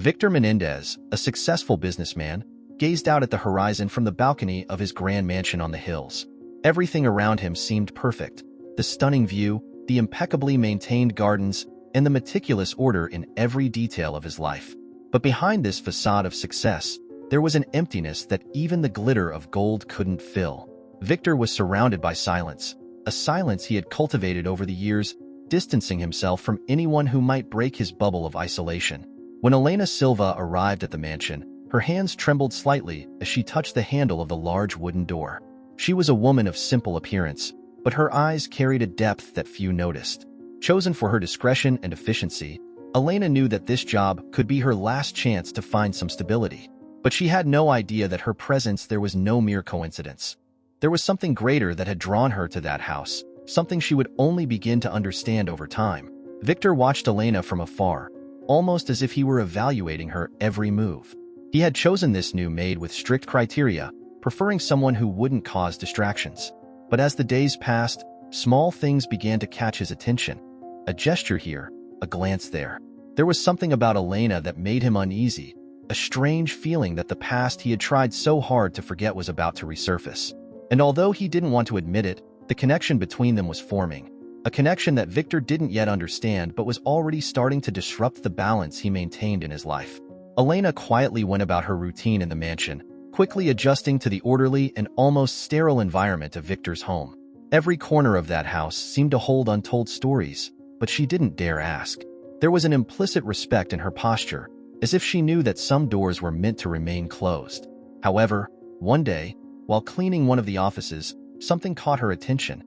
Victor Menendez, a successful businessman, gazed out at the horizon from the balcony of his grand mansion on the hills. Everything around him seemed perfect. The stunning view, the impeccably maintained gardens, and the meticulous order in every detail of his life. But behind this facade of success, there was an emptiness that even the glitter of gold couldn't fill. Victor was surrounded by silence, a silence he had cultivated over the years, distancing himself from anyone who might break his bubble of isolation. When Elena Silva arrived at the mansion, her hands trembled slightly as she touched the handle of the large wooden door. She was a woman of simple appearance, but her eyes carried a depth that few noticed. Chosen for her discretion and efficiency, Elena knew that this job could be her last chance to find some stability. But she had no idea that her presence there was no mere coincidence. There was something greater that had drawn her to that house, something she would only begin to understand over time. Victor watched Elena from afar, almost as if he were evaluating her every move. He had chosen this new maid with strict criteria, preferring someone who wouldn't cause distractions. But as the days passed, small things began to catch his attention. A gesture here, a glance there. There was something about Elena that made him uneasy, a strange feeling that the past he had tried so hard to forget was about to resurface. And although he didn't want to admit it, the connection between them was forming. A connection that Victor didn't yet understand but was already starting to disrupt the balance he maintained in his life. Elena quietly went about her routine in the mansion, quickly adjusting to the orderly and almost sterile environment of Victor's home. Every corner of that house seemed to hold untold stories, but she didn't dare ask. There was an implicit respect in her posture, as if she knew that some doors were meant to remain closed. However, one day, while cleaning one of the offices, something caught her attention.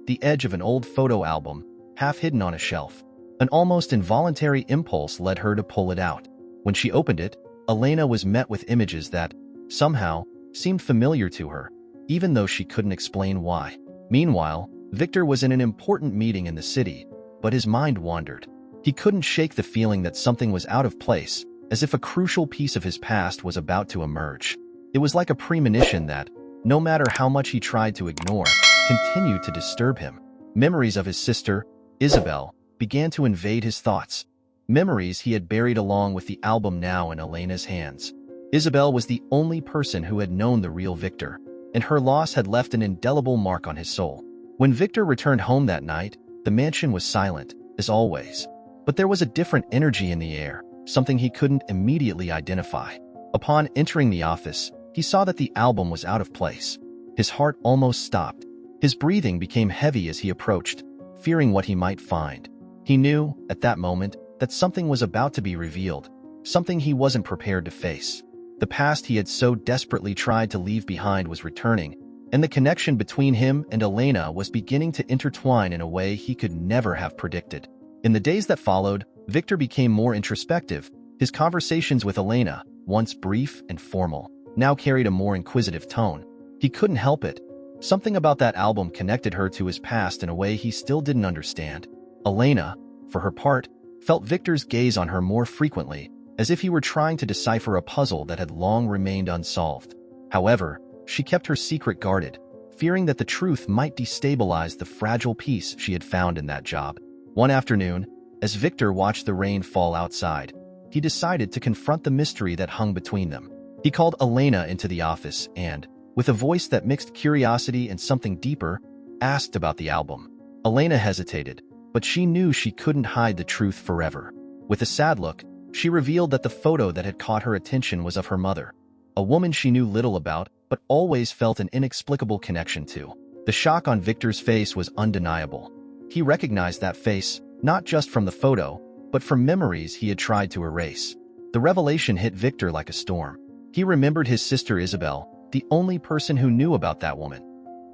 The edge of an old photo album, half hidden on a shelf. An almost involuntary impulse led her to pull it out. When she opened it, Elena was met with images that, somehow, seemed familiar to her, even though she couldn't explain why. Meanwhile, Victor was in an important meeting in the city, but his mind wandered. He couldn't shake the feeling that something was out of place, as if a crucial piece of his past was about to emerge. It was like a premonition that, no matter how much he tried to ignore, continued to disturb him. Memories of his sister, Isabel, began to invade his thoughts. Memories he had buried along with the album now in Elena's hands. Isabel was the only person who had known the real Victor, and her loss had left an indelible mark on his soul. When Victor returned home that night, the mansion was silent, as always. But there was a different energy in the air, something he couldn't immediately identify. Upon entering the office, he saw that the album was out of place. His heart almost stopped. His breathing became heavy as he approached, fearing what he might find. He knew, at that moment, that something was about to be revealed, something he wasn't prepared to face. The past he had so desperately tried to leave behind was returning, and the connection between him and Elena was beginning to intertwine in a way he could never have predicted. In the days that followed, Victor became more introspective. His conversations with Elena, once brief and formal, now carried a more inquisitive tone. He couldn't help it. Something about that album connected her to his past in a way he still didn't understand. Elena, for her part, felt Victor's gaze on her more frequently, as if he were trying to decipher a puzzle that had long remained unsolved. However, she kept her secret guarded, fearing that the truth might destabilize the fragile piece she had found in that job. One afternoon, as Victor watched the rain fall outside, he decided to confront the mystery that hung between them. He called Elena into the office and, with a voice that mixed curiosity and something deeper, asked about the album. Elena hesitated, but she knew she couldn't hide the truth forever. With a sad look, she revealed that the photo that had caught her attention was of her mother, a woman she knew little about but always felt an inexplicable connection to. The shock on Victor's face was undeniable. He recognized that face, not just from the photo, but from memories he had tried to erase. The revelation hit Victor like a storm. He remembered his sister Isabel, the only person who knew about that woman.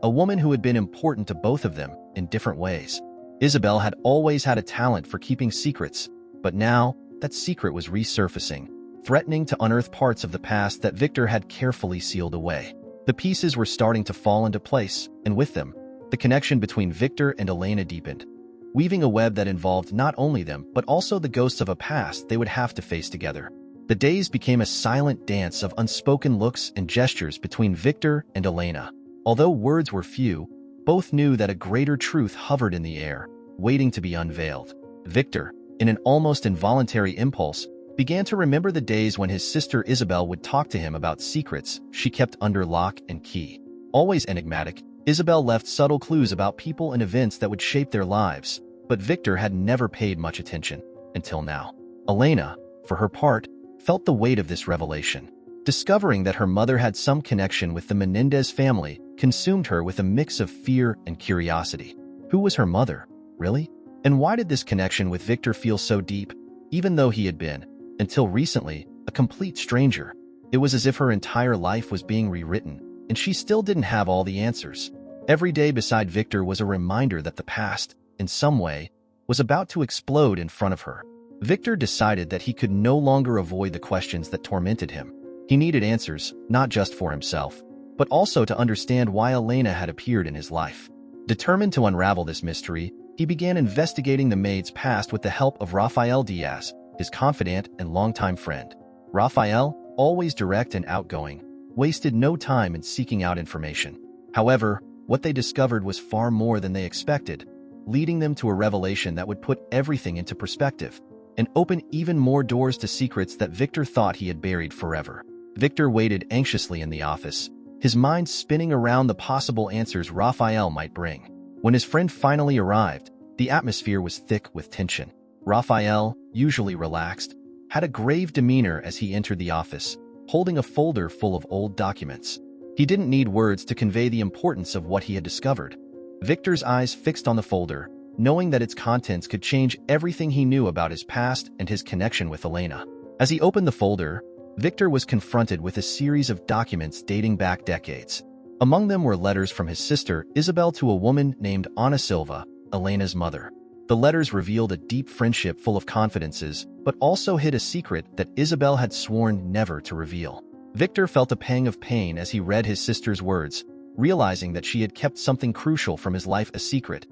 A woman who had been important to both of them in different ways. Isabel had always had a talent for keeping secrets, but now that secret was resurfacing, threatening to unearth parts of the past that Victor had carefully sealed away. The pieces were starting to fall into place, and with them, the connection between Victor and Elena deepened, weaving a web that involved not only them but also the ghosts of a past they would have to face together. The days became a silent dance of unspoken looks and gestures between Victor and Elena. Although words were few, both knew that a greater truth hovered in the air, waiting to be unveiled. Victor, in an almost involuntary impulse, began to remember the days when his sister Isabel would talk to him about secrets she kept under lock and key. Always enigmatic, Isabel left subtle clues about people and events that would shape their lives, but Victor had never paid much attention until now. Elena, for her part, felt the weight of this revelation. Discovering that her mother had some connection with the Menendez family consumed her with a mix of fear and curiosity. Who was her mother, really? And why did this connection with Victor feel so deep, even though he had been, until recently, a complete stranger? It was as if her entire life was being rewritten, and she still didn't have all the answers. Every day beside Victor was a reminder that the past, in some way, was about to explode in front of her. Victor decided that he could no longer avoid the questions that tormented him. He needed answers, not just for himself, but also to understand why Elena had appeared in his life. Determined to unravel this mystery, he began investigating the maid's past with the help of Rafael Diaz, his confidant and longtime friend. Rafael, always direct and outgoing, wasted no time in seeking out information. However, what they discovered was far more than they expected, leading them to a revelation that would put everything into perspective and open even more doors to secrets that Victor thought he had buried forever. Victor waited anxiously in the office, his mind spinning around the possible answers Rafael might bring. When his friend finally arrived, the atmosphere was thick with tension. Rafael, usually relaxed, had a grave demeanor as he entered the office, holding a folder full of old documents. He didn't need words to convey the importance of what he had discovered. Victor's eyes fixed on the folder, knowing that its contents could change everything he knew about his past and his connection with Elena. As he opened the folder, Victor was confronted with a series of documents dating back decades. Among them were letters from his sister Isabel to a woman named Ana Silva, Elena's mother. The letters revealed a deep friendship full of confidences, but also hid a secret that Isabel had sworn never to reveal. Victor felt a pang of pain as he read his sister's words, realizing that she had kept something crucial from his life a secret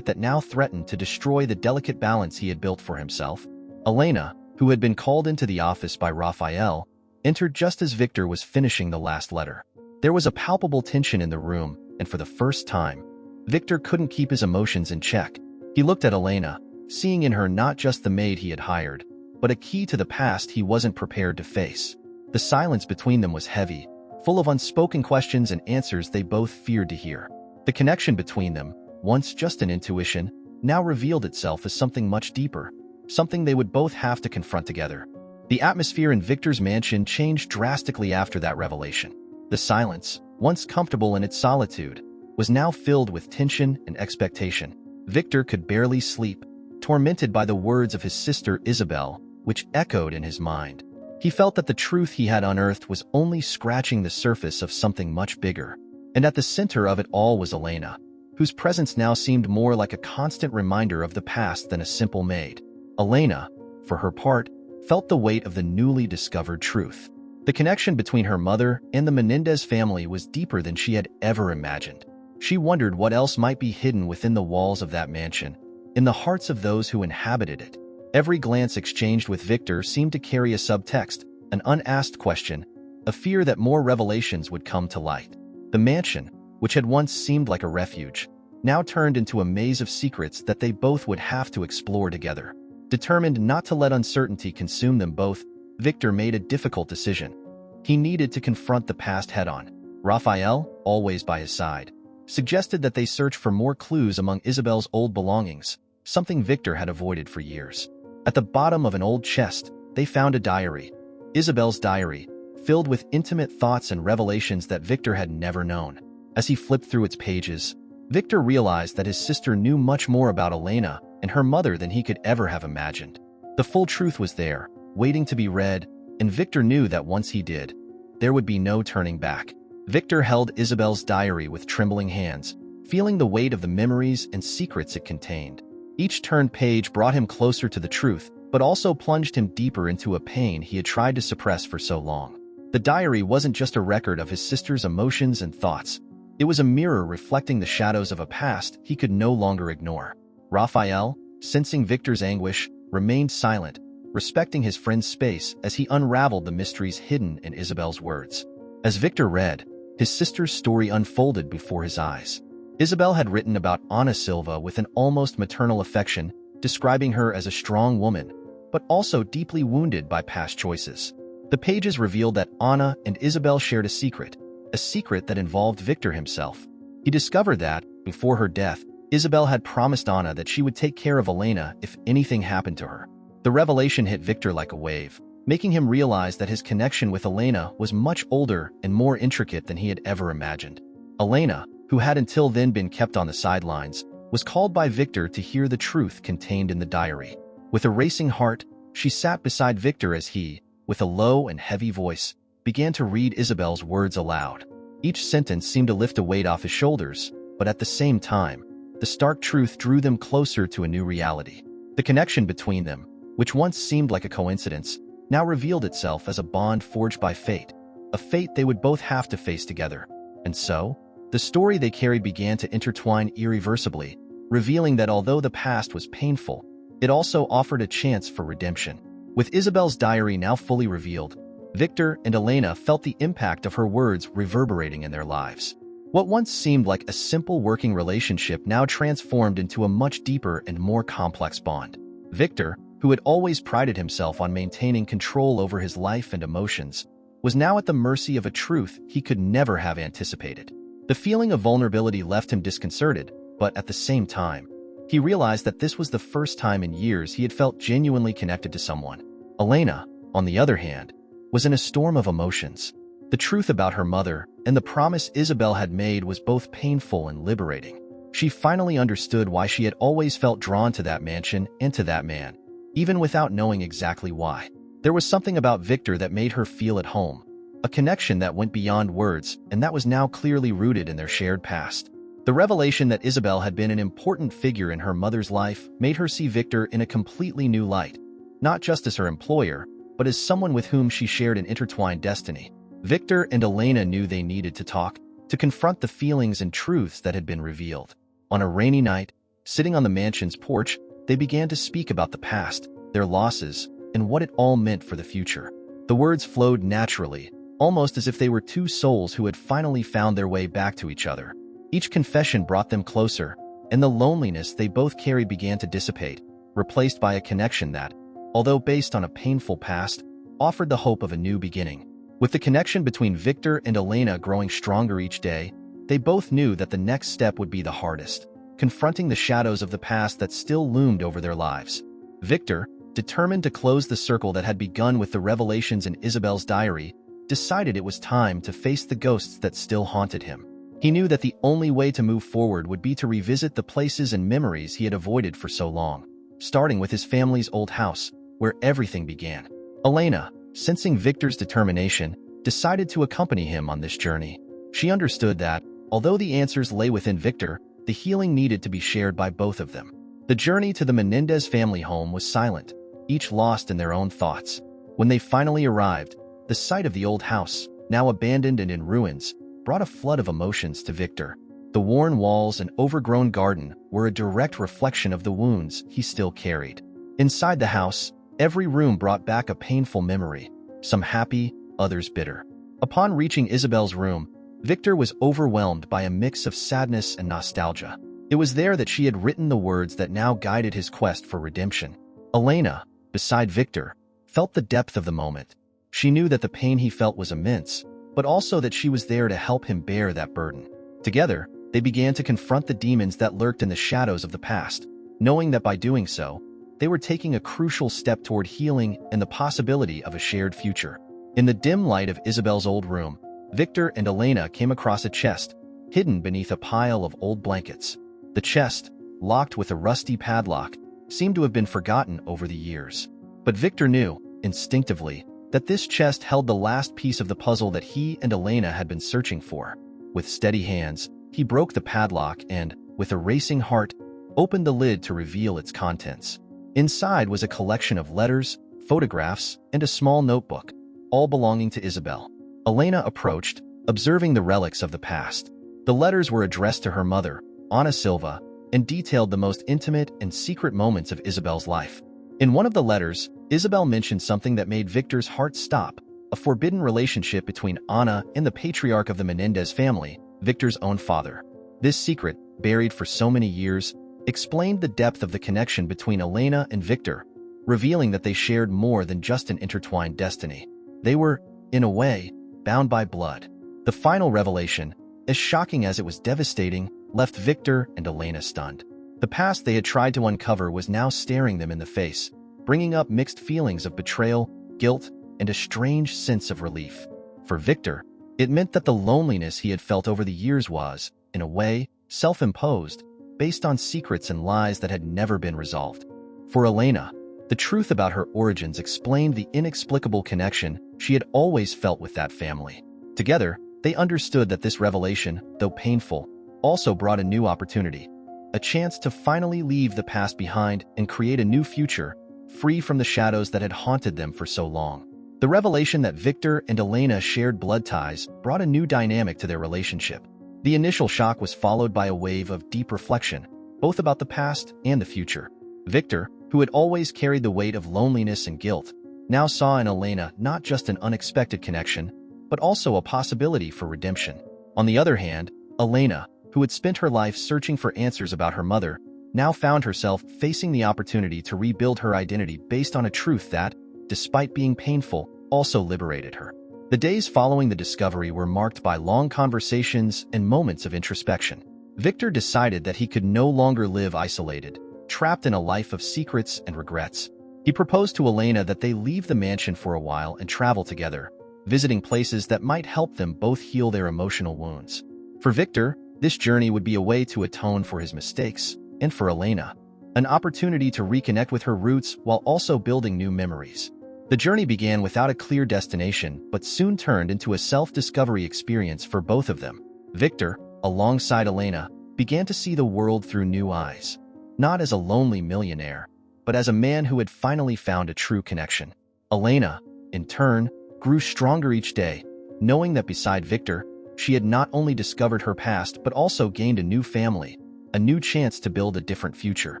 that now threatened to destroy the delicate balance he had built for himself. Elena, who had been called into the office by Rafael, entered just as Victor was finishing the last letter. There was a palpable tension in the room, and for the first time, Victor couldn't keep his emotions in check. He looked at Elena, seeing in her not just the maid he had hired, but a key to the past he wasn't prepared to face. The silence between them was heavy, full of unspoken questions and answers they both feared to hear. The connection between them, once just an intuition, now revealed itself as something much deeper, something they would both have to confront together. The atmosphere in Victor's mansion changed drastically after that revelation. The silence, once comfortable in its solitude, was now filled with tension and expectation. Victor could barely sleep, tormented by the words of his sister Isabel, which echoed in his mind. He felt that the truth he had unearthed was only scratching the surface of something much bigger. And at the center of it all was Elena, whose presence now seemed more like a constant reminder of the past than a simple maid. Elena, for her part, felt the weight of the newly discovered truth. The connection between her mother and the Menendez family was deeper than she had ever imagined. She wondered what else might be hidden within the walls of that mansion, in the hearts of those who inhabited it. Every glance exchanged with Victor seemed to carry a subtext, an unasked question, a fear that more revelations would come to light. The mansion, which had once seemed like a refuge, now turned into a maze of secrets that they both would have to explore together. Determined not to let uncertainty consume them both, Victor made a difficult decision. He needed to confront the past head-on. Rafael, always by his side, suggested that they search for more clues among Isabel's old belongings, something Victor had avoided for years. At the bottom of an old chest, they found a diary, Isabel's diary, filled with intimate thoughts and revelations that Victor had never known. As he flipped through its pages, Victor realized that his sister knew much more about Elena and her mother than he could ever have imagined. The full truth was there, waiting to be read, and Victor knew that once he did, there would be no turning back. Victor held Isabel's diary with trembling hands, feeling the weight of the memories and secrets it contained. Each turned page brought him closer to the truth, but also plunged him deeper into a pain he had tried to suppress for so long. The diary wasn't just a record of his sister's emotions and thoughts. It was a mirror reflecting the shadows of a past he could no longer ignore. Rafael, sensing Victor's anguish, remained silent, respecting his friend's space as he unraveled the mysteries hidden in Isabel's words. As Victor read, his sister's story unfolded before his eyes. Isabel had written about Ana Silva with an almost maternal affection, describing her as a strong woman, but also deeply wounded by past choices. The pages revealed that Anna and Isabel shared a secret that involved Victor himself. He discovered that, before her death, Isabel had promised Anna that she would take care of Elena if anything happened to her. The revelation hit Victor like a wave, making him realize that his connection with Elena was much older and more intricate than he had ever imagined. Elena, who had until then been kept on the sidelines, was called by Victor to hear the truth contained in the diary. With a racing heart, she sat beside Victor as he, with a low and heavy voice, began to read Isabel's words aloud. Each sentence seemed to lift a weight off his shoulders, but at the same time, the stark truth drew them closer to a new reality. The connection between them, which once seemed like a coincidence, now revealed itself as a bond forged by fate, a fate they would both have to face together. And so, the story they carried began to intertwine irreversibly, revealing that although the past was painful, it also offered a chance for redemption. With Isabel's diary now fully revealed, Victor and Elena felt the impact of her words reverberating in their lives. What once seemed like a simple working relationship now transformed into a much deeper and more complex bond. Victor, who had always prided himself on maintaining control over his life and emotions, was now at the mercy of a truth he could never have anticipated. The feeling of vulnerability left him disconcerted, but at the same time, he realized that this was the first time in years he had felt genuinely connected to someone. Elena, on the other hand, was in a storm of emotions. The truth about her mother and the promise Isabel had made was both painful and liberating. She finally understood why she had always felt drawn to that mansion and to that man, even without knowing exactly why. There was something about Victor that made her feel at home, a connection that went beyond words and that was now clearly rooted in their shared past. The revelation that Isabel had been an important figure in her mother's life made her see Victor in a completely new light, not just as her employer, but as someone with whom she shared an intertwined destiny. Victor and Elena knew they needed to talk, to confront the feelings and truths that had been revealed. On a rainy night, sitting on the mansion's porch, they began to speak about the past, their losses, and what it all meant for the future. The words flowed naturally, almost as if they were two souls who had finally found their way back to each other. Each confession brought them closer, and the loneliness they both carried began to dissipate, replaced by a connection that, although based on a painful past, offered the hope of a new beginning. With the connection between Victor and Elena growing stronger each day, they both knew that the next step would be the hardest, confronting the shadows of the past that still loomed over their lives. Victor, determined to close the circle that had begun with the revelations in Isabel's diary, decided it was time to face the ghosts that still haunted him. He knew that the only way to move forward would be to revisit the places and memories he had avoided for so long, starting with his family's old house, where everything began. Elena, sensing Victor's determination, decided to accompany him on this journey. She understood that, although the answers lay within Victor, the healing needed to be shared by both of them. The journey to the Menendez family home was silent, each lost in their own thoughts. When they finally arrived, the sight of the old house, now abandoned and in ruins, brought a flood of emotions to Victor. The worn walls and overgrown garden were a direct reflection of the wounds he still carried. Inside the house, every room brought back a painful memory, some happy, others bitter. Upon reaching Isabel's room, Victor was overwhelmed by a mix of sadness and nostalgia. It was there that she had written the words that now guided his quest for redemption. Elena, beside Victor, felt the depth of the moment. She knew that the pain he felt was immense, but also that she was there to help him bear that burden. Together, they began to confront the demons that lurked in the shadows of the past, knowing that by doing so, they were taking a crucial step toward healing and the possibility of a shared future. In the dim light of Isabel's old room, Victor and Elena came across a chest, hidden beneath a pile of old blankets. The chest, locked with a rusty padlock, seemed to have been forgotten over the years. But Victor knew, instinctively, that this chest held the last piece of the puzzle that he and Elena had been searching for. With steady hands, he broke the padlock and, with a racing heart, opened the lid to reveal its contents. Inside was a collection of letters, photographs, and a small notebook, all belonging to Isabel. Elena approached, observing the relics of the past. The letters were addressed to her mother, Ana Silva, and detailed the most intimate and secret moments of Isabel's life. In one of the letters, Isabel mentioned something that made Victor's heart stop, a forbidden relationship between Ana and the patriarch of the Menendez family, Victor's own father. This secret, buried for so many years, explained the depth of the connection between Elena and Victor, revealing that they shared more than just an intertwined destiny. They were, in a way, bound by blood. The final revelation, as shocking as it was devastating, left Victor and Elena stunned. The past they had tried to uncover was now staring them in the face, bringing up mixed feelings of betrayal, guilt, and a strange sense of relief. For Victor, it meant that the loneliness he had felt over the years was, in a way, self-imposed, based on secrets and lies that had never been resolved. For Elena, the truth about her origins explained the inexplicable connection she had always felt with that family. Together, they understood that this revelation, though painful, also brought a new opportunity, a chance to finally leave the past behind and create a new future, free from the shadows that had haunted them for so long. The revelation that Victor and Elena shared blood ties brought a new dynamic to their relationship. The initial shock was followed by a wave of deep reflection, both about the past and the future. Victor, who had always carried the weight of loneliness and guilt, now saw in Elena not just an unexpected connection, but also a possibility for redemption. On the other hand, Elena, who had spent her life searching for answers about her mother, now found herself facing the opportunity to rebuild her identity based on a truth that, despite being painful, also liberated her. The days following the discovery were marked by long conversations and moments of introspection. Victor decided that he could no longer live isolated, trapped in a life of secrets and regrets. He proposed to Elena that they leave the mansion for a while and travel together, visiting places that might help them both heal their emotional wounds. For Victor, this journey would be a way to atone for his mistakes, and for Elena, an opportunity to reconnect with her roots while also building new memories. The journey began without a clear destination, but soon turned into a self-discovery experience for both of them. Victor, alongside Elena, began to see the world through new eyes, not as a lonely millionaire, but as a man who had finally found a true connection. Elena, in turn, grew stronger each day, knowing that beside Victor, she had not only discovered her past but also gained a new family, a new chance to build a different future.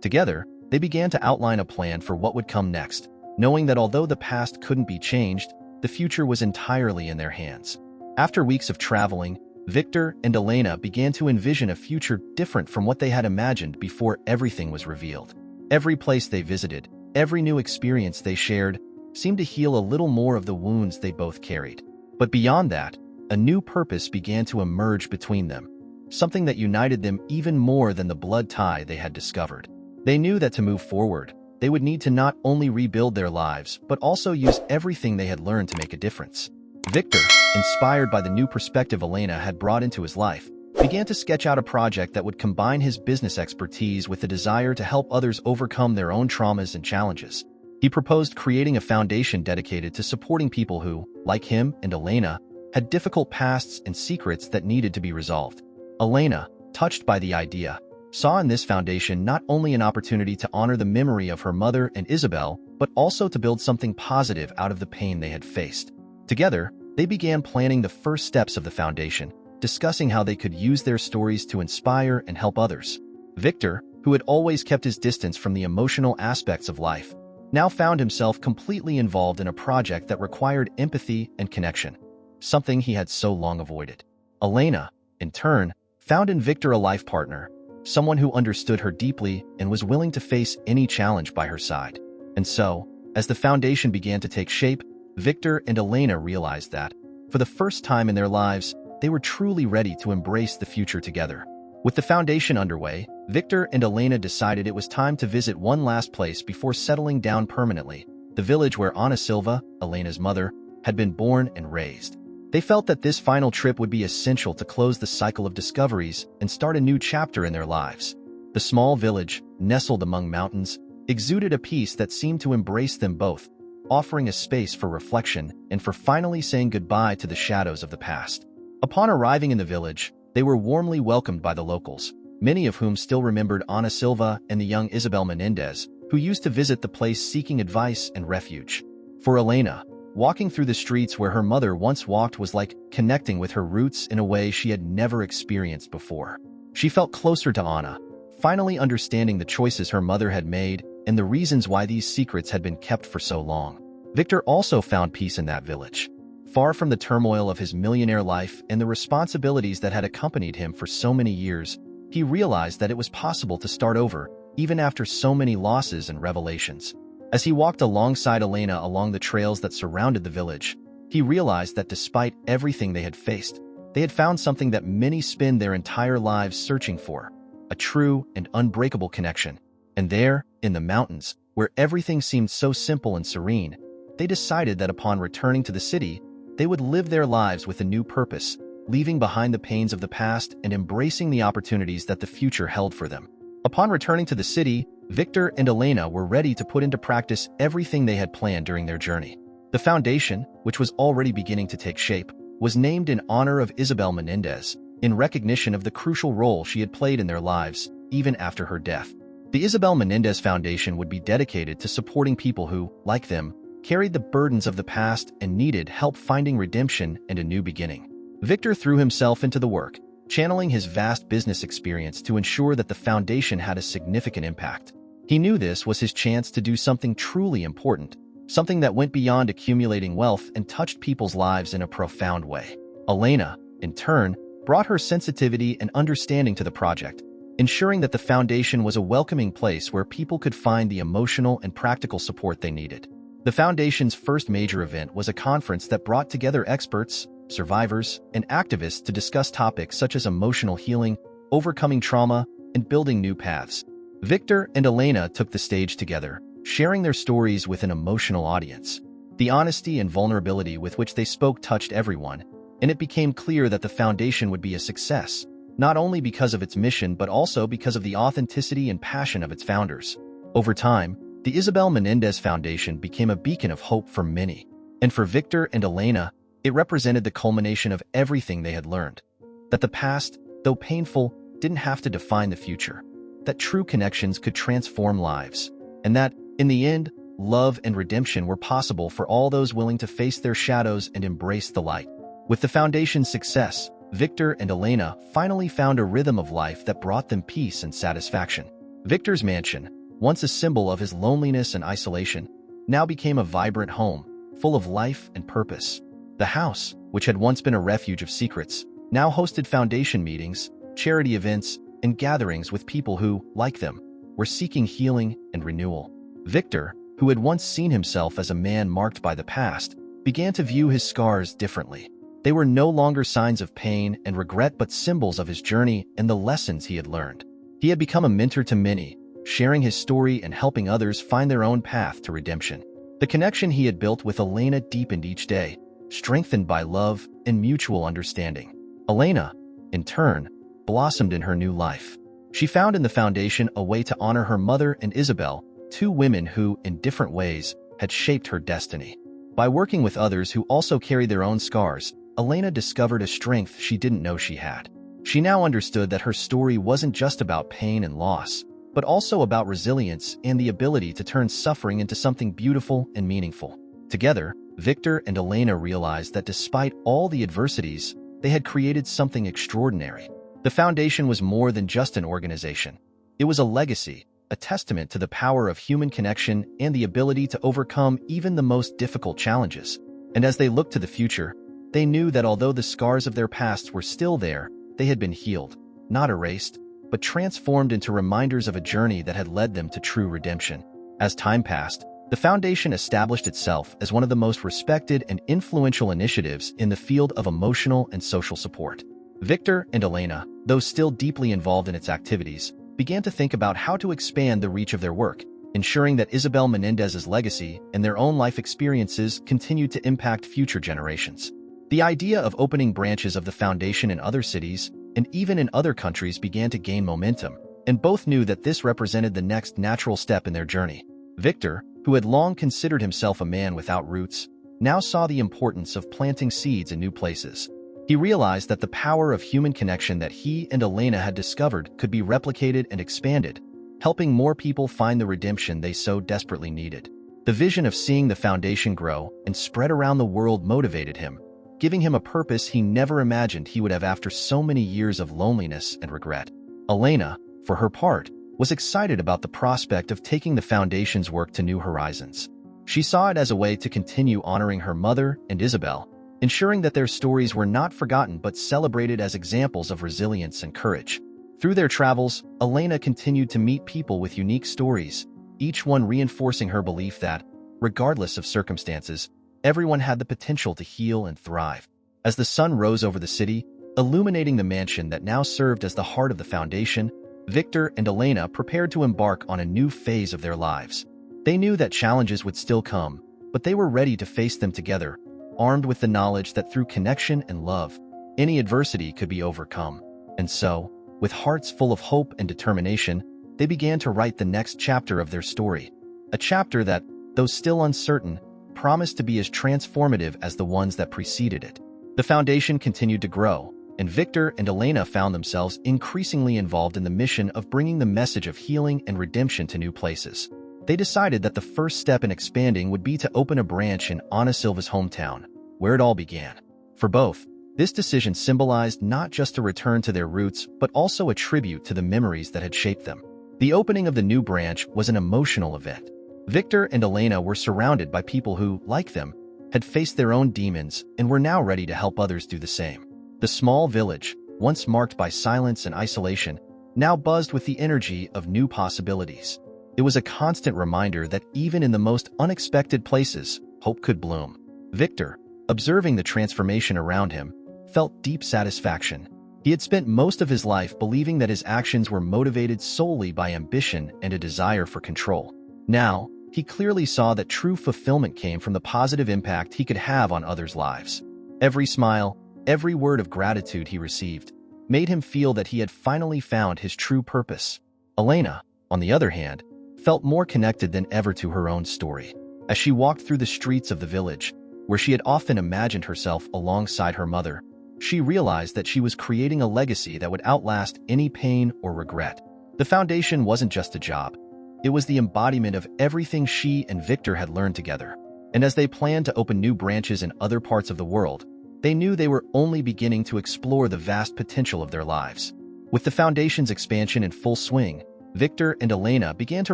Together, they began to outline a plan for what would come next, knowing that although the past couldn't be changed, the future was entirely in their hands. After weeks of traveling, Victor and Elena began to envision a future different from what they had imagined before everything was revealed. Every place they visited, every new experience they shared, seemed to heal a little more of the wounds they both carried. But beyond that, a new purpose began to emerge between them, something that united them even more than the blood tie they had discovered. They knew that to move forward, they would need to not only rebuild their lives, but also use everything they had learned to make a difference. Victor, inspired by the new perspective Elena had brought into his life, began to sketch out a project that would combine his business expertise with the desire to help others overcome their own traumas and challenges. He proposed creating a foundation dedicated to supporting people who, like him and Elena, had difficult pasts and secrets that needed to be resolved. Elena, touched by the idea, saw in this foundation not only an opportunity to honor the memory of her mother and Isabel, but also to build something positive out of the pain they had faced. Together, they began planning the first steps of the foundation, discussing how they could use their stories to inspire and help others. Victor, who had always kept his distance from the emotional aspects of life, now found himself completely involved in a project that required empathy and connection, something he had so long avoided. Elena, in turn, found in Victor a life partner, someone who understood her deeply and was willing to face any challenge by her side. And so, as the foundation began to take shape, Victor and Elena realized that, for the first time in their lives, they were truly ready to embrace the future together. With the foundation underway, Victor and Elena decided it was time to visit one last place before settling down permanently, the village where Ana Silva, Elena's mother, had been born and raised. They felt that this final trip would be essential to close the cycle of discoveries and start a new chapter in their lives. The small village, nestled among mountains, exuded a peace that seemed to embrace them both, offering a space for reflection and for finally saying goodbye to the shadows of the past. Upon arriving in the village, they were warmly welcomed by the locals, many of whom still remembered Ana Silva and the young Isabel Menendez, who used to visit the place seeking advice and refuge. For Elena, walking through the streets where her mother once walked was like connecting with her roots in a way she had never experienced before. She felt closer to Ana, finally understanding the choices her mother had made and the reasons why these secrets had been kept for so long. Victor also found peace in that village. Far from the turmoil of his millionaire life and the responsibilities that had accompanied him for so many years, he realized that it was possible to start over, even after so many losses and revelations. As he walked alongside Elena along the trails that surrounded the village, he realized that despite everything they had faced, they had found something that many spend their entire lives searching for, a true and unbreakable connection. And there, in the mountains, where everything seemed so simple and serene, they decided that upon returning to the city, they would live their lives with a new purpose, leaving behind the pains of the past and embracing the opportunities that the future held for them. Upon returning to the city, Victor and Elena were ready to put into practice everything they had planned during their journey. The foundation, which was already beginning to take shape, was named in honor of Isabel Menendez, in recognition of the crucial role she had played in their lives, even after her death. The Isabel Menendez Foundation would be dedicated to supporting people who, like them, carried the burdens of the past and needed help finding redemption and a new beginning. Victor threw himself into the work, channeling his vast business experience to ensure that the foundation had a significant impact. He knew this was his chance to do something truly important, something that went beyond accumulating wealth and touched people's lives in a profound way. Elena, in turn, brought her sensitivity and understanding to the project, ensuring that the foundation was a welcoming place where people could find the emotional and practical support they needed. The foundation's first major event was a conference that brought together experts, survivors, and activists to discuss topics such as emotional healing, overcoming trauma, and building new paths. Victor and Elena took the stage together, sharing their stories with an emotional audience. The honesty and vulnerability with which they spoke touched everyone, and it became clear that the foundation would be a success, not only because of its mission but also because of the authenticity and passion of its founders. Over time, the Isabel Menendez Foundation became a beacon of hope for many, and for Victor and Elena, it represented the culmination of everything they had learned. That the past, though painful, didn't have to define the future. That true connections could transform lives. And that, in the end, love and redemption were possible for all those willing to face their shadows and embrace the light. With the foundation's success, Victor and Elena finally found a rhythm of life that brought them peace and satisfaction. Victor's mansion, once a symbol of his loneliness and isolation, now became a vibrant home, full of life and purpose. The house, which had once been a refuge of secrets, now hosted foundation meetings, charity events, and gatherings with people who, like them, were seeking healing and renewal. Victor, who had once seen himself as a man marked by the past, began to view his scars differently. They were no longer signs of pain and regret but symbols of his journey and the lessons he had learned. He had become a mentor to many, sharing his story and helping others find their own path to redemption. The connection he had built with Elena deepened each day, strengthened by love and mutual understanding. Elena, in turn, blossomed in her new life. She found in the foundation a way to honor her mother and Isabel, two women who, in different ways, had shaped her destiny. By working with others who also carried their own scars, Elena discovered a strength she didn't know she had. She now understood that her story wasn't just about pain and loss, but also about resilience and the ability to turn suffering into something beautiful and meaningful. Together, Victor and Elena realized that despite all the adversities, they had created something extraordinary. The foundation was more than just an organization. It was a legacy, a testament to the power of human connection and the ability to overcome even the most difficult challenges. And as they looked to the future, they knew that although the scars of their past were still there, they had been healed, not erased, but transformed into reminders of a journey that had led them to true redemption. As time passed, the foundation established itself as one of the most respected and influential initiatives in the field of emotional and social support. Victor and Elena, though still deeply involved in its activities, began to think about how to expand the reach of their work, ensuring that Isabel Menendez's legacy and their own life experiences continued to impact future generations. The idea of opening branches of the foundation in other cities and even in other countries began to gain momentum, and both knew that this represented the next natural step in their journey. Victor, who had long considered himself a man without roots, now saw the importance of planting seeds in new places. He realized that the power of human connection that he and Elena had discovered could be replicated and expanded, helping more people find the redemption they so desperately needed. The vision of seeing the foundation grow and spread around the world motivated him, giving him a purpose he never imagined he would have after so many years of loneliness and regret. Elena, for her part, was excited about the prospect of taking the foundation's work to new horizons. She saw it as a way to continue honoring her mother and Isabel, ensuring that their stories were not forgotten but celebrated as examples of resilience and courage. Through their travels, Elena continued to meet people with unique stories, each one reinforcing her belief that, regardless of circumstances, everyone had the potential to heal and thrive. As the sun rose over the city, illuminating the mansion that now served as the heart of the foundation, Victor and Elena prepared to embark on a new phase of their lives. They knew that challenges would still come, but they were ready to face them together, armed with the knowledge that through connection and love, any adversity could be overcome. And so, with hearts full of hope and determination, they began to write the next chapter of their story. A chapter that, though still uncertain, promised to be as transformative as the ones that preceded it. The foundation continued to grow, and Victor and Elena found themselves increasingly involved in the mission of bringing the message of healing and redemption to new places. They decided that the first step in expanding would be to open a branch in Ana Silva's hometown, where it all began. For both, this decision symbolized not just a return to their roots, but also a tribute to the memories that had shaped them. The opening of the new branch was an emotional event. Victor and Elena were surrounded by people who, like them, had faced their own demons and were now ready to help others do the same. The small village, once marked by silence and isolation, now buzzed with the energy of new possibilities. It was a constant reminder that even in the most unexpected places, hope could bloom. Victor, observing the transformation around him, felt deep satisfaction. He had spent most of his life believing that his actions were motivated solely by ambition and a desire for control. Now, he clearly saw that true fulfillment came from the positive impact he could have on others' lives. Every smile, every word of gratitude he received, made him feel that he had finally found his true purpose. Elena, on the other hand, felt more connected than ever to her own story. As she walked through the streets of the village, where she had often imagined herself alongside her mother, she realized that she was creating a legacy that would outlast any pain or regret. The foundation wasn't just a job. It was the embodiment of everything she and Victor had learned together. And as they planned to open new branches in other parts of the world, they knew they were only beginning to explore the vast potential of their lives. With the foundation's expansion in full swing, Victor and Elena began to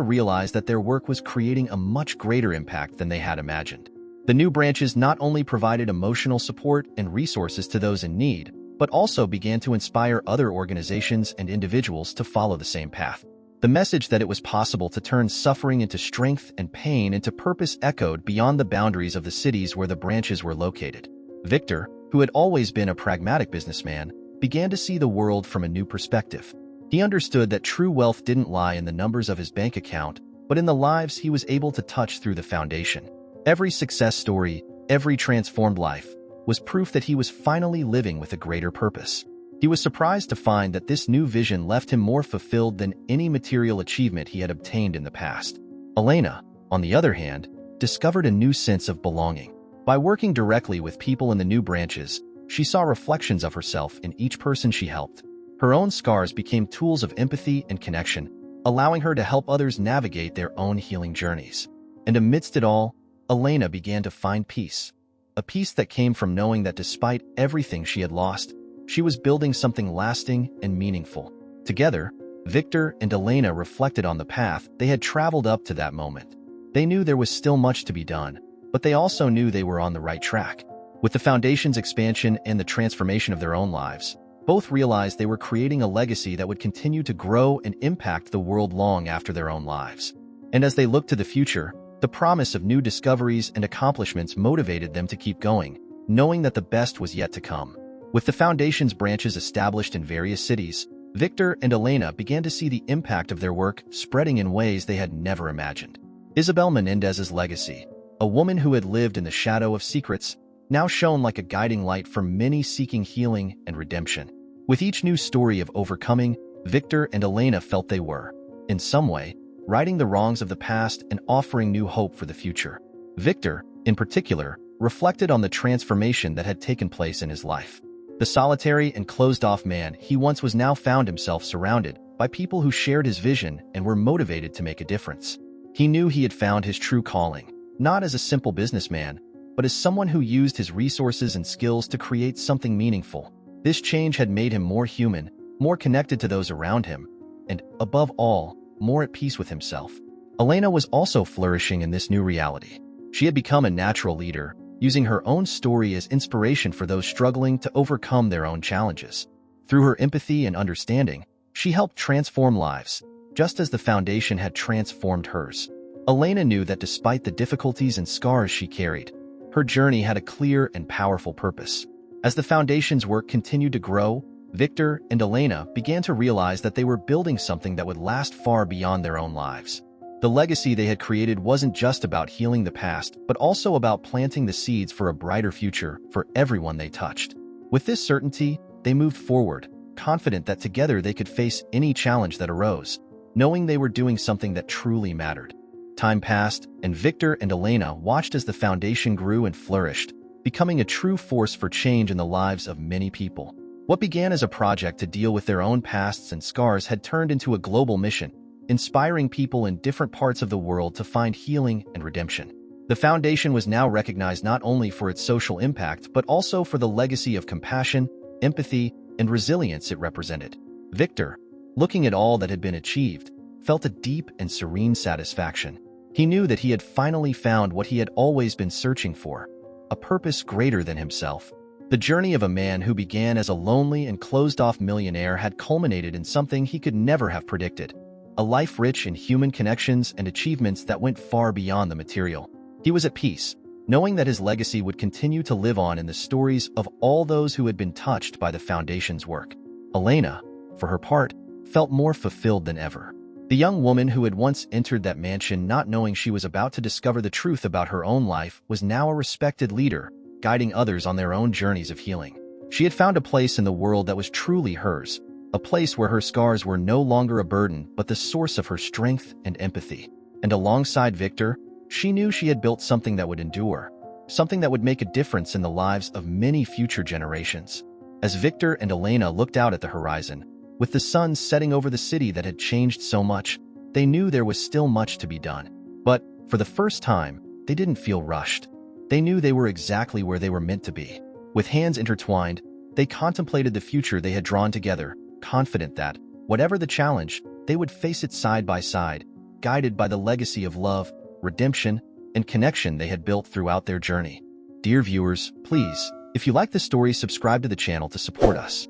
realize that their work was creating a much greater impact than they had imagined. The new branches not only provided emotional support and resources to those in need, but also began to inspire other organizations and individuals to follow the same path. The message that it was possible to turn suffering into strength and pain into purpose echoed beyond the boundaries of the cities where the branches were located. Victor, who had always been a pragmatic businessman, began to see the world from a new perspective. He understood that true wealth didn't lie in the numbers of his bank account, but in the lives he was able to touch through the foundation. Every success story, every transformed life, was proof that he was finally living with a greater purpose. He was surprised to find that this new vision left him more fulfilled than any material achievement he had obtained in the past. Elena, on the other hand, discovered a new sense of belonging. By working directly with people in the new branches, she saw reflections of herself in each person she helped. Her own scars became tools of empathy and connection, allowing her to help others navigate their own healing journeys. And amidst it all, Elena began to find peace. A peace that came from knowing that despite everything she had lost, she was building something lasting and meaningful. Together, Victor and Elena reflected on the path they had traveled up to that moment. They knew there was still much to be done, but they also knew they were on the right track. With the foundation's expansion and the transformation of their own lives, both realized they were creating a legacy that would continue to grow and impact the world long after their own lives. And as they looked to the future, the promise of new discoveries and accomplishments motivated them to keep going, knowing that the best was yet to come. With the foundation's branches established in various cities, Victor and Elena began to see the impact of their work spreading in ways they had never imagined. Isabel Menendez's legacy, a woman who had lived in the shadow of secrets, now shone like a guiding light for many seeking healing and redemption. With each new story of overcoming, Victor and Elena felt they were, in some way, righting the wrongs of the past and offering new hope for the future. Victor, in particular, reflected on the transformation that had taken place in his life. The solitary and closed-off man he once was now found himself surrounded by people who shared his vision and were motivated to make a difference. He knew he had found his true calling, not as a simple businessman, but as someone who used his resources and skills to create something meaningful. This change had made him more human, more connected to those around him, and, above all, more at peace with himself. Elena was also flourishing in this new reality. She had become a natural leader, using her own story as inspiration for those struggling to overcome their own challenges. Through her empathy and understanding, she helped transform lives, just as the foundation had transformed hers. Elena knew that despite the difficulties and scars she carried, her journey had a clear and powerful purpose. As the Foundation's work continued to grow, Victor and Elena began to realize that they were building something that would last far beyond their own lives. The legacy they had created wasn't just about healing the past, but also about planting the seeds for a brighter future for everyone they touched. With this certainty, they moved forward, confident that together they could face any challenge that arose, knowing they were doing something that truly mattered. Time passed, and Victor and Elena watched as the Foundation grew and flourished, becoming a true force for change in the lives of many people. What began as a project to deal with their own pasts and scars had turned into a global mission, inspiring people in different parts of the world to find healing and redemption. The Foundation was now recognized not only for its social impact, but also for the legacy of compassion, empathy, and resilience it represented. Victor, looking at all that had been achieved, felt a deep and serene satisfaction. He knew that he had finally found what he had always been searching for, a purpose greater than himself. The journey of a man who began as a lonely and closed-off millionaire had culminated in something he could never have predicted, a life rich in human connections and achievements that went far beyond the material. He was at peace, knowing that his legacy would continue to live on in the stories of all those who had been touched by the Foundation's work. Elena, for her part, felt more fulfilled than ever. The young woman who had once entered that mansion not knowing she was about to discover the truth about her own life was now a respected leader, guiding others on their own journeys of healing. She had found a place in the world that was truly hers, a place where her scars were no longer a burden but the source of her strength and empathy. And alongside Victor, she knew she had built something that would endure, something that would make a difference in the lives of many future generations. As Victor and Elena looked out at the horizon, with the sun setting over the city that had changed so much, they knew there was still much to be done. But, for the first time, they didn't feel rushed. They knew they were exactly where they were meant to be. With hands intertwined, they contemplated the future they had drawn together, confident that, whatever the challenge, they would face it side by side, guided by the legacy of love, redemption, and connection they had built throughout their journey. Dear viewers, please, if you like the story, subscribe to the channel to support us.